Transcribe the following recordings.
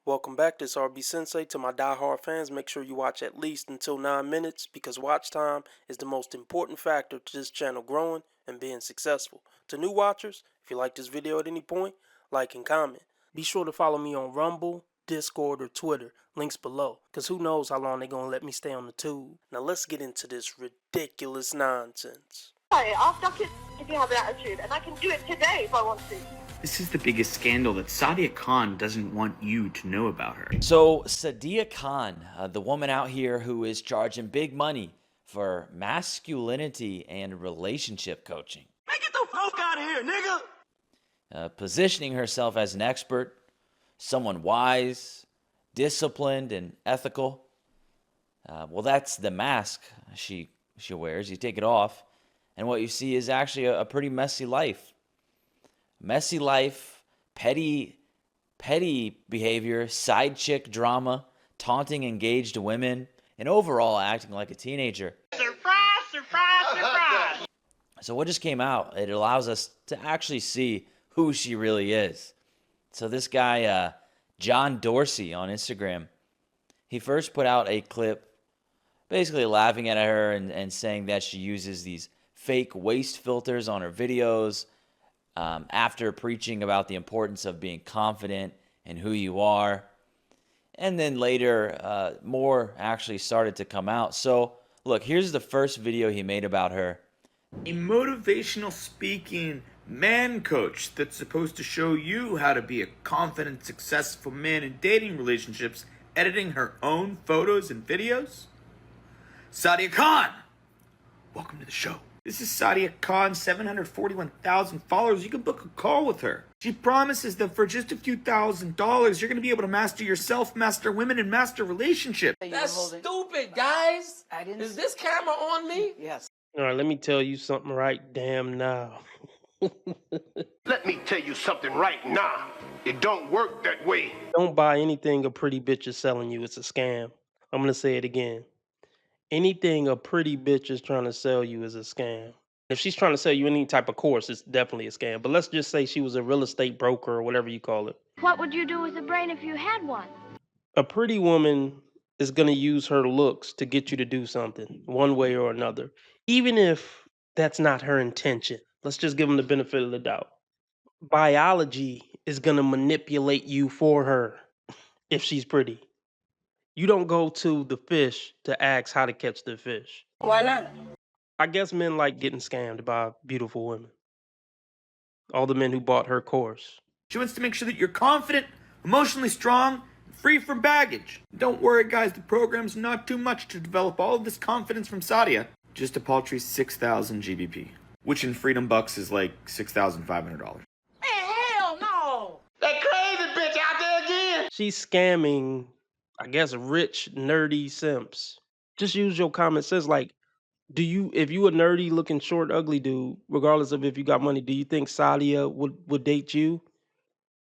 Welcome back, this RB Sensei. To my die-hard fans, make sure you watch at least until 9 minutes because watch time is the most important factor to this channel growing and being successful. To new watchers, if you like this video at any point, like and comment. Be sure to follow me on Rumble, Discord, or Twitter, links below, because who knows how long they're going to let me stay on the tube. Now let's get into this ridiculous nonsense. I'll suck it if you have an attitude, and I can do it today if I want to. This is the biggest scandal that Sadia Khan doesn't want you to know about her. So Sadia Khan, the woman out here who is charging big money for masculinity and relationship coaching. Man, get the fuck out of here, nigga! Positioning herself as an expert, someone wise, disciplined, and ethical. Well, that's the mask she wears. You take it off, and what you see is actually a pretty messy life. Messy life, petty behavior, side chick drama, taunting engaged women, and overall acting like a teenager. Surprise, surprise, surprise! So what just came out, it allows us to actually see who she really is. So this guy, John Dorsey on Instagram, he first put out a clip basically laughing at her and saying that she uses these fake waist filters on her videos, after preaching about the importance of being confident in who you are. And then later, more actually started to come out. So, look, here's the first video he made about her. A motivational speaking man coach that's supposed to show you how to be a confident, successful man in dating relationships, editing her own photos and videos? Sadia Khan! Welcome to the show. This is Sadia Khan, 741,000 followers. You can book a call with her. She promises that for just a few $1,000s, you're going to be able to master yourself, master women, and master relationships. That's stupid, guys. Is this camera on me? Yes. All right, let me tell you something right damn now. Let me tell you something right now. It don't work that way. Don't buy anything a pretty bitch is selling you. It's a scam. I'm going to say it again. Anything a pretty bitch is trying to sell you is a scam. If she's trying to sell you any type of course, it's definitely a scam. But let's just say she was a real estate broker or whatever you call it. What would you do with a brain if you had one? A pretty woman is going to use her looks to get you to do something one way or another, even if that's not her intention. Let's just give them the benefit of the doubt. Biology is going to manipulate you for her if she's pretty. You don't go to the fish to ask how to catch the fish. Why not? I guess men like getting scammed by beautiful women. All the men who bought her course. She wants to make sure that you're confident, emotionally strong, and free from baggage. Don't worry, guys, the program's not too much to develop all of this confidence from Sadia. Just a paltry 6,000 GBP, which in Freedom Bucks is like $6,500. Man, hell no! That crazy bitch out there again! She's scamming, I guess, rich, nerdy simps. Just use your common sense. Like, if you a nerdy looking short, ugly dude, regardless of if you got money, do you think Sadia would date you?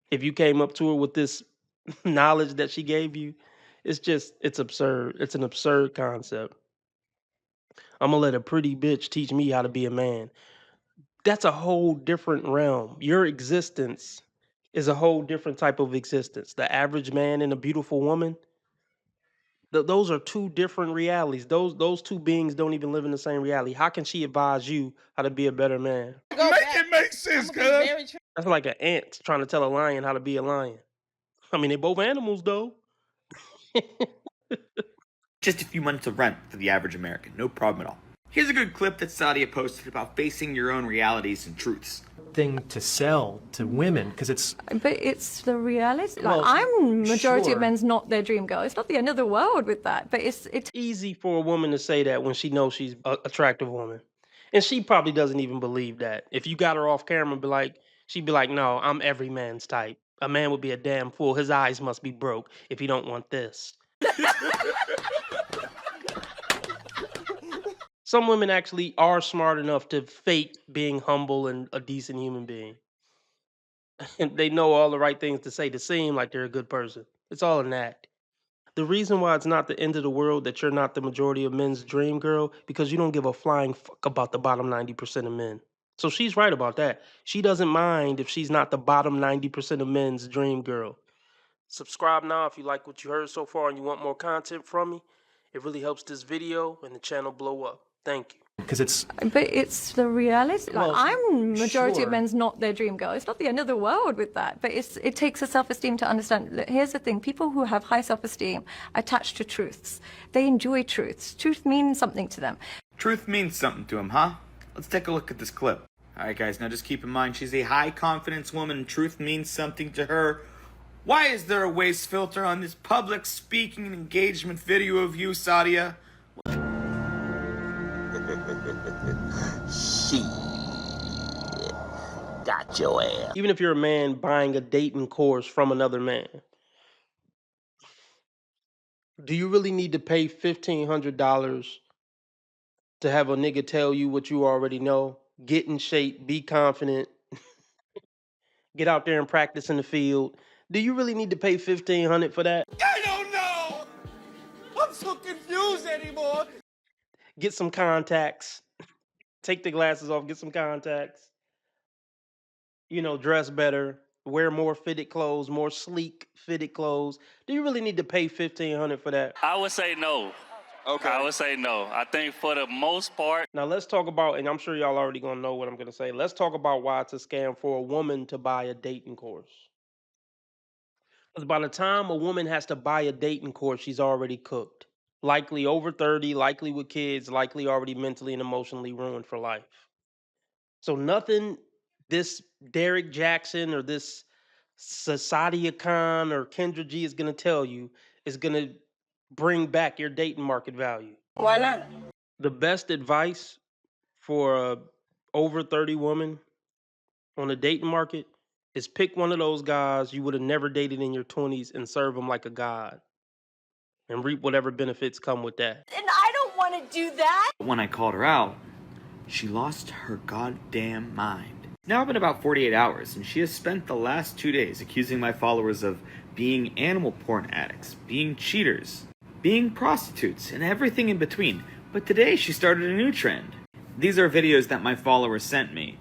If you came up to her with this knowledge that she gave you, it's absurd. It's an absurd concept. I'm gonna let a pretty bitch teach me how to be a man. That's a whole different realm. Your existence is a whole different type of existence. The average man and a beautiful woman, those are two different realities. Those two beings don't even live in the same reality. How can she advise you how to be a better man? Make sense, cuz. That's like an ant trying to tell a lion how to be a lion. I mean, they're both animals, though. Just a few months of rent for the average American, no problem at all. Here's a good clip that Sadia posted about facing your own realities and truths. Thing to sell to women because it's the reality. Well, I'm majority sure. of men's not their dream girl. It's not the end of the world with that, but it's Easy for a woman to say that when she knows she's an attractive woman. And she probably doesn't even believe that. If you got her off camera and she'd be like, no, I'm every man's type. A man would be a damn fool. His eyes must be broke if he don't want this. Some women actually are smart enough to fake being humble and a decent human being. And they know all the right things to say to seem like they're a good person. It's all an act. The reason why it's not the end of the world that you're not the majority of men's dream girl, because you don't give a flying fuck about the bottom 90% of men. So she's right about that. She doesn't mind if she's not the bottom 90% of men's dream girl. Subscribe now if you like what you heard so far and you want more content from me. It really helps this video and the channel blow up. Thank you. Because it's But it's the reality. Like, Well, I'm majority sure. of men's not their dream girl. It's not the end of the world with that. But it takes a self-esteem to understand. Look, here's the thing: people who have high self-esteem attach to truths. They enjoy truths. Truth means something to them. Truth means something to him, huh? Let's take a look at this clip. Alright guys, now just keep in mind she's a high confidence woman and truth means something to her. Why is there a waist filter on this public speaking and engagement video of you, Sadia? Shit. Got your ass. Even if you're a man buying a dating course from another man, do you really need to pay $1,500 to have a nigga tell you what you already know? Get in shape, be confident, get out there and practice in the field. Do you really need to pay $1,500 for that? I don't know. I'm so confused anymore. Get some contacts. Take the glasses off, get some contacts. You know, dress better, wear more fitted clothes, more sleek fitted clothes. Do you really need to pay $1,500 for that? I would say no. Okay. I would say no. I think for the most part. Now let's talk about, and I'm sure y'all already gonna know what I'm gonna say. Let's talk about why it's a scam for a woman to buy a dating course. Because by the time a woman has to buy a dating course, she's already cooked. Likely over 30, likely with kids, likely already mentally and emotionally ruined for life. So nothing this Derek Jackson or this Sadia Khan or Kendra G is gonna tell you is gonna bring back your dating market value. Why not? The best advice for a over 30 woman on the dating market is pick one of those guys you would have never dated in your 20s and serve them like a god and reap whatever benefits come with that. And I don't want to do that. When I called her out, she lost her goddamn mind. It's now been about 48 hours, and she has spent the last 2 days accusing my followers of being animal porn addicts, being cheaters, being prostitutes, and everything in between. But today she started a new trend. These are videos that my followers sent me.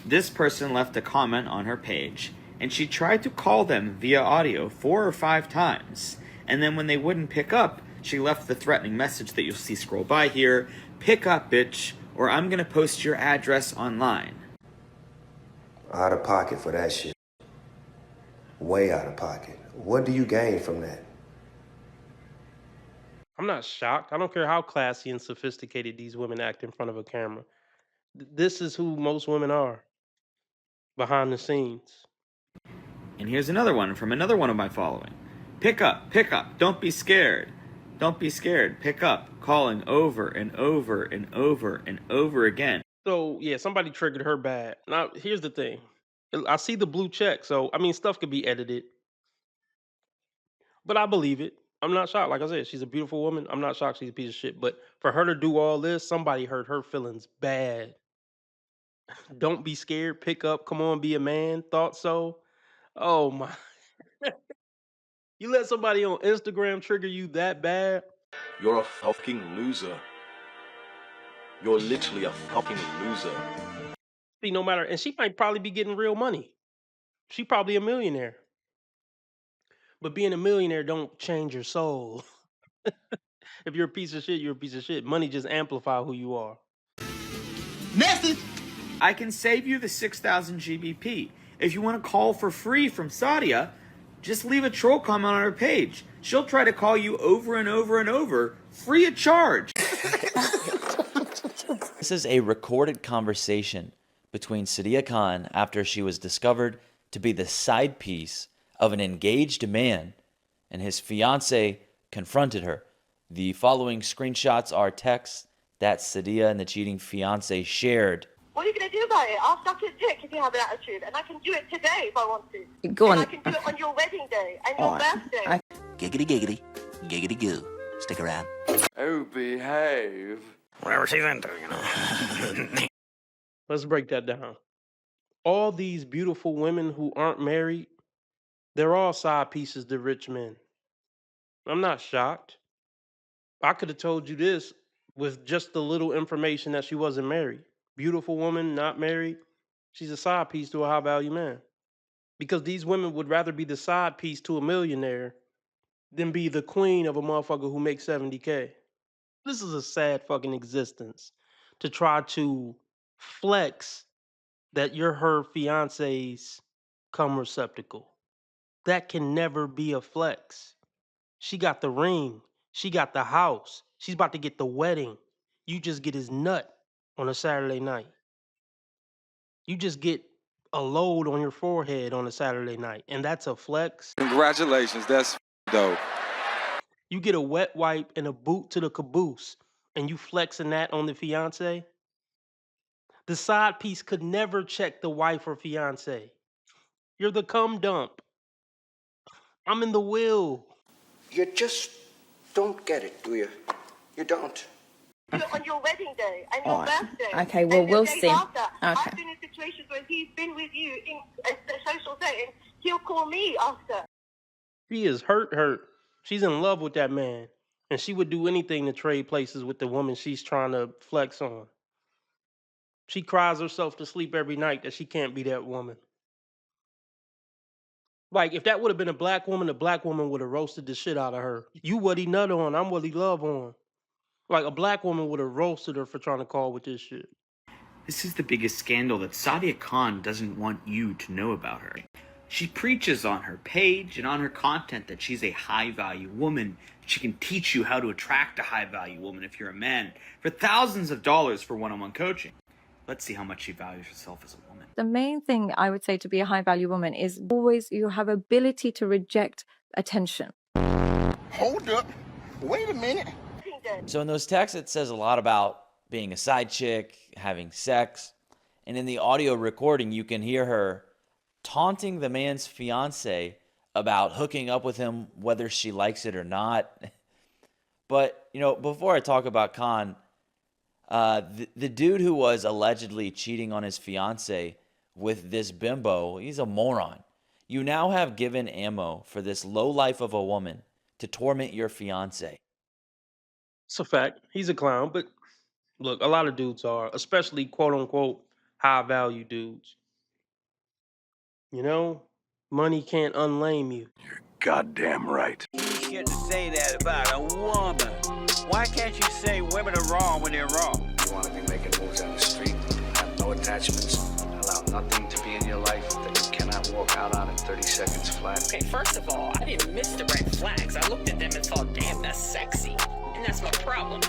This person left a comment on her page, and she tried to call them via audio 4 or 5 times. And then when they wouldn't pick up, she left the threatening message that you'll see scroll by here: "Pick up, bitch, or I'm gonna post your address online." Out of pocket for that shit. Way out of pocket. What do you gain from that? I'm not shocked. I don't care how classy and sophisticated these women act in front of a camera. This is who most women are behind the scenes. And here's another one from another one of my following. Pick up, don't be scared. Don't be scared, pick up. Calling over and over and over and over again. So, yeah, somebody triggered her bad. Now, here's the thing. I see the blue check, so, I mean, stuff could be edited. But I believe it. I'm not shocked. Like I said, she's a beautiful woman. I'm not shocked she's a piece of shit. But for her to do all this, somebody hurt her feelings bad. Don't be scared, pick up, come on, be a man. Thought so? Oh, my. You let somebody on Instagram trigger you that bad? You're a fucking loser. You're literally a fucking loser. See, no matter, and she might probably be getting real money. She probably a millionaire. But being a millionaire don't change your soul. If you're a piece of shit, you're a piece of shit. Money just amplify who you are. Message! I can save you the 6,000 GBP. If you want to call for free from Sadia, just leave a troll comment on her page. She'll try to call you over and over and over, free of charge. This is a recorded conversation between Sadia Khan after she was discovered to be the side piece of an engaged man, and his fiance confronted her. The following screenshots are texts that Sadia and the cheating fiance shared. What are you going to do about it? I'll suck your dick if you have an attitude, and I can do it today if I want to. Go on. And I can do it on your wedding day and your birthday. Giggity giggity. Giggity goo. Stick around. Oh, behave. Whatever she's into, you know. Let's break that down. All these beautiful women who aren't married, they're all side pieces to rich men. I'm not shocked. I could have told you this with just the little information that she wasn't married. Beautiful woman, not married. She's a side piece to a high value man. because these women would rather be the side piece to a millionaire than be the queen of a motherfucker who makes 70K. This is a sad fucking existence to try to flex that you're her fiance's cum receptacle. That can never be a flex. She got the ring. She got the house. She's about to get the wedding. You just get his nut on a Saturday night. You just get a load on your forehead on a Saturday night, and that's a flex. Congratulations, that's dope. You get a wet wipe and a boot to the caboose, and you flexing that on the fiance. The side piece could never check the wife or fiance. You're the cum dump. I'm in the will. You just don't get it, do you? You don't. On your wedding day and your birthday. Okay, well, and we'll the days see. After. Okay. I've been in situations where he's been with you in a social setting. He'll call me after. She is hurt. She's in love with that man. And she would do anything to trade places with the woman she's trying to flex on. She cries herself to sleep every night that she can't be that woman. Like, if that would have been a black woman would have roasted the shit out of her. You what he nut on, I'm what he love on. Like, a black woman would have roasted her for trying to call with this shit. This is the biggest scandal that Sadia Khan doesn't want you to know about her. She preaches on her page and on her content that she's a high-value woman. She can teach you how to attract a high-value woman if you're a man for thousands of dollars for one-on-one coaching. Let's see how much she values herself as a woman. The main thing I would say to be a high value woman is always you have ability to reject attention. Hold up. Wait a minute. So in those texts, it says a lot about being a side chick, having sex. And in the audio recording, you can hear her taunting the man's fiance about hooking up with him, whether she likes it or not. But, you know, before I talk about Khan, the dude who was allegedly cheating on his fiance with this bimbo, he's a moron. You now have given ammo for this low life of a woman to torment your fiance. It's a fact. He's a clown, but look, a lot of dudes are, especially quote unquote high value dudes. You know, money can't unlame you. Goddamn right. You get to say that about a woman. Why can't you say women are wrong when they're wrong? You want to be making moves on the street, have no attachments, allow nothing to be in your life that you cannot walk out on in 30 seconds flat. Okay, first of all, I didn't miss the red flags. I looked at them and thought, damn, that's sexy. And that's my problem.